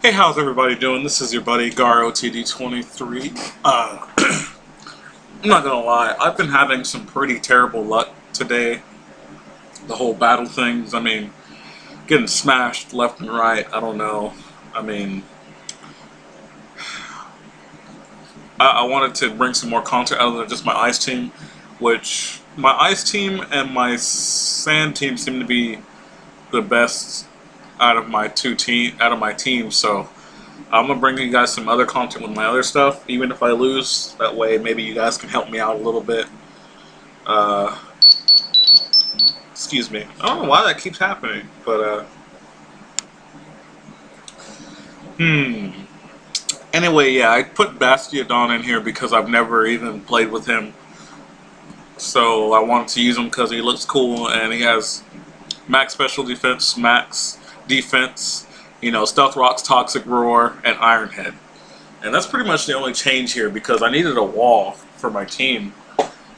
Hey, how's everybody doing? This is your buddy GarOTD23. I'm not gonna lie, I've been having some pretty terrible luck today. The whole battle things, I mean, getting smashed left and right, I don't know. I mean, I wanted to bring some more content other than just my ice team, which my ice team and my sand team seem to be the best out of my teams, so I'm gonna bring you guys some other content with my other stuff, even if I lose. That way, maybe you guys can help me out a little bit. Excuse me. I don't know why that keeps happening, but Anyway, yeah, I put Bastiodon in here because I've never even played with him, so I wanted to use him because he looks cool and he has max special defense, max defense, you know, Stealth Rock's Toxic Roar, and Iron Head. And that's pretty much the only change here because I needed a wall for my team,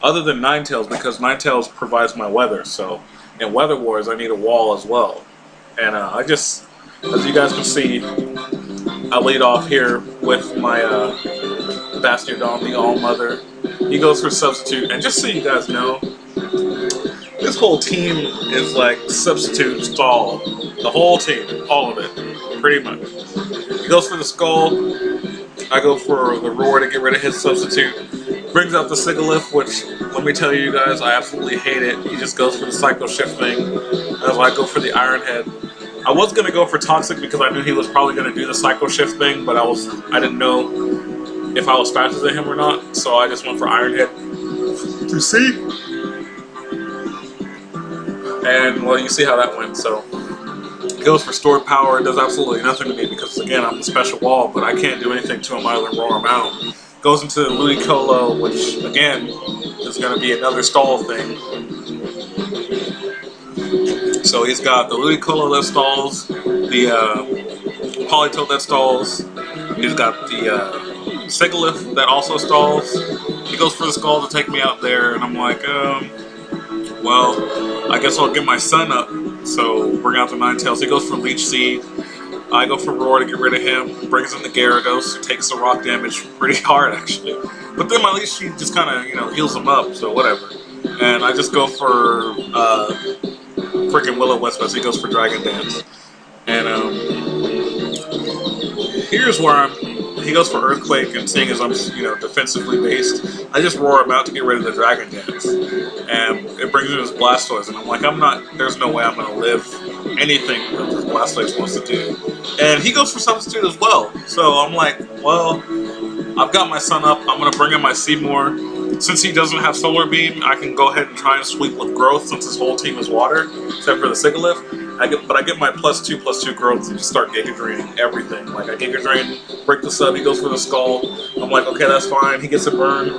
other than Ninetales, because Ninetales provides my weather. So in Weather Wars, I need a wall as well. And I just, as you guys can see, I lead off here with my Bastiodon, the All-Mother. He goes for Substitute, and just so you guys know, this whole team is like Substitute Stall. The whole team, all of it, pretty much. He goes for the Skull. I go for the Roar to get rid of his Substitute. Brings out the Sigilyph, which, let me tell you guys, I absolutely hate it. He just goes for the Psycho Shift thing. That's why I go for the Iron Head. I was going to go for Toxic because I knew he was probably going to do the Psycho Shift thing, but I didn't know if I was faster than him or not, so I just went for Iron Head to see. And, well, you see how that went, so. He goes for Stored Power. It does absolutely nothing to me because, again, I'm the special wall, but I can't do anything to him other than roar him out. Goes into the Ludicolo, which, again, is going to be another stall thing. So he's got the Ludicolo that stalls, the Politoed that stalls, he's got the Sigilyph that also stalls. He goes for the Skull to take me out there, and I'm like, well, I guess I'll get my son up. So bring out the Ninetales. He goes for Leech Seed. I go for Roar to get rid of him. Brings in the Gyarados, who takes the rock damage pretty hard, actually. But then my Leech Seed just kind of, you know, heals him up, so whatever. And I just go for freaking Will-O-Wisp. He goes for Dragon Dance. And here's where he goes for Earthquake, and seeing as I'm, you know, defensively based, I just roar him out to get rid of the Dragon Dance. And it brings in his Blastoise, and I'm like, there's no way I'm going to live anything that this Blastoise wants to do. And he goes for Substitute as well. So I'm like, well, I've got my son up, I'm going to bring in my Seymour. Since he doesn't have Solar Beam, I can go ahead and try and sweep with Growth since his whole team is water, except for the Sigilyph. But I get my +2/+2 Growth and just start Giga Draining everything. Like, I Giga Drain, break the sub, he goes for the Skull. I'm like, okay, that's fine. He gets a burn.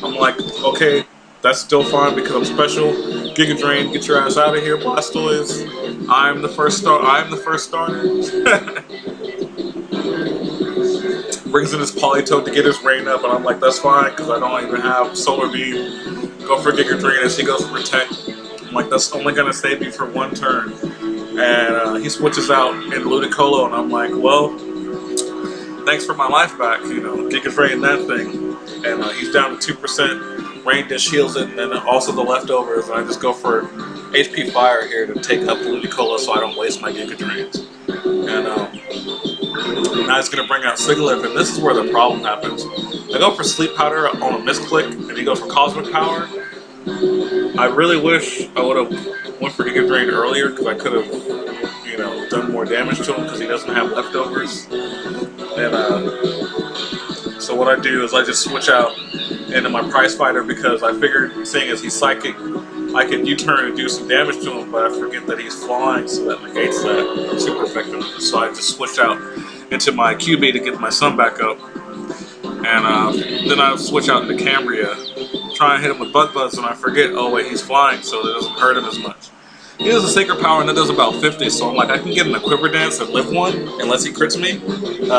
I'm like, okay, that's still fine because I'm special. Giga Drain, get your ass out of here, Blastoise. I'm the first starter. Brings in his Politoed to get his rain up, and I'm like, that's fine because I don't even have Solar Beam. Go for Giga Drain as he goes for Protect. I'm like, that's only going to save me for one turn. And he switches out in Ludicolo, and I'm like, well, thanks for my life back, you know, Giga Drain that thing. And he's down to 2%, Rain Dish heals it, and then also the leftovers, and I just go for HP Fire here to take up Ludicolo so I don't waste my Giga Drains. And now he's going to bring out Sigilyph, and this is where the problem happens. I go for Sleep Powder on a misclick, and he goes for Cosmic Power. I really wish I would have went for Giga Drain earlier because I could have, you know, done more damage to him because he doesn't have leftovers. And so what I do is I just switch out into my Prize Fighter because I figured, seeing as he's Psychic, I can U-turn and do some damage to him, but I forget that he's flying, so that negates that super effective. So I just switch out into my QB to get my son back up. And then I switch out into Cambria, try and hit him with Bug Buzz, and I forget, oh wait, he's flying, so it doesn't hurt him as much. He has a Sacred Power, and that does about 50, so I'm like, I can get in a Quiver Dance and live one, unless he crits me.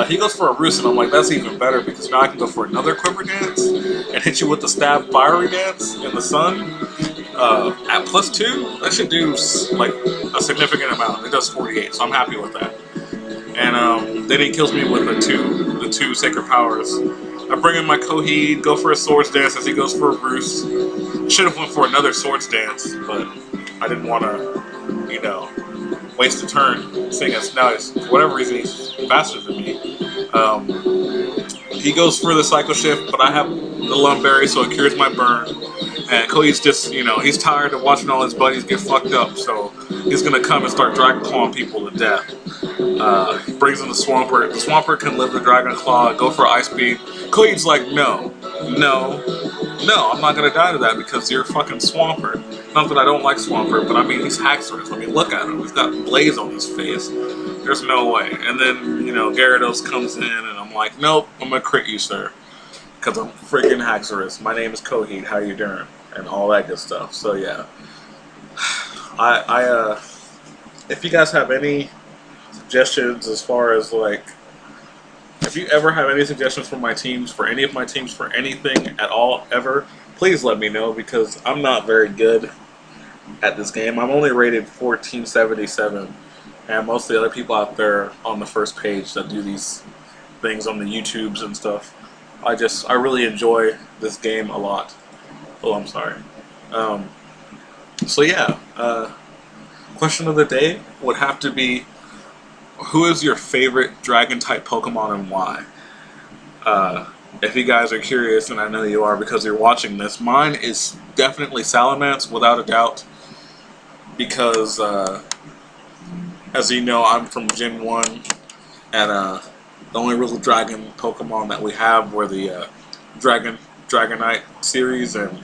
He goes for a Roost, and I'm like, that's even better, because now I can go for another Quiver Dance, and hit you with the Stab Fiery Dance in the sun. At +2, that should do, like, a significant amount. It does 48, so I'm happy with that. And, Then he kills me with the two sacred powers. I bring in my Coheed, go for a swords dance as he goes for a roost. Should have went for another swords dance, but I didn't want to, you know, waste a turn. Seeing as now, for whatever reason, he's faster than me. He goes for the Psycho Shift, but I have the Lumberry, so it cures my burn. And Cody's just, you know, he's tired of watching all his buddies get fucked up, so he's gonna come and start Dragon Clawing people to death. He brings in the Swampert. The Swampert can live the Dragon Claw, go for Ice Beam. Cody's like, no, I'm not gonna die to that because you're fucking Swampert. Not that I don't like Swampert, but I mean, he's Haxorus. I mean, look at him. He's got blaze on his face. There's no way. And then, you know, Gyarados comes in, and I'm like, nope, I'm gonna crit you, sir. Because I'm freaking Haxorus. My name is Coheed. How you doing? And all that good stuff. So, yeah. If you guys have any suggestions as far as, like, if you ever have any suggestions for my teams, for any of my teams, for anything at all, ever, please let me know, because I'm not very good at this game. I'm only rated 1477, and most of the other people out there on the first page that do these things on the YouTubes and stuff, I really enjoy this game a lot. Oh, I'm sorry. So yeah, question of the day would have to be, who is your favorite Dragon-type Pokemon and why? If you guys are curious, and I know you are because you're watching this, mine is definitely Salamence, without a doubt. Because, as you know, I'm from Gen 1, and the only real Dragon Pokemon that we have were the Dragonite series, and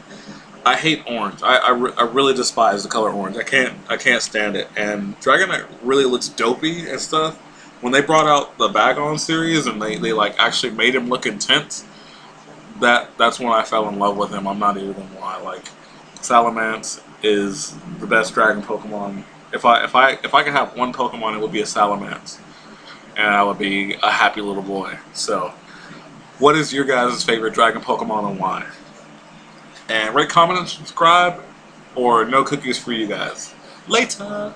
I hate orange. I really despise the color orange. I can't stand it. And Dragonite really looks dopey and stuff. When they brought out the Bagon series and they like actually made him look intense, that's when I fell in love with him. I'm not even gonna lie. Like, Salamence is the best Dragon Pokemon. If I could have one Pokemon, it would be a Salamence, and I would be a happy little boy. So, what is your guys' favorite Dragon Pokemon and why? And rate, comment, and subscribe, or no cookies for you guys. Later!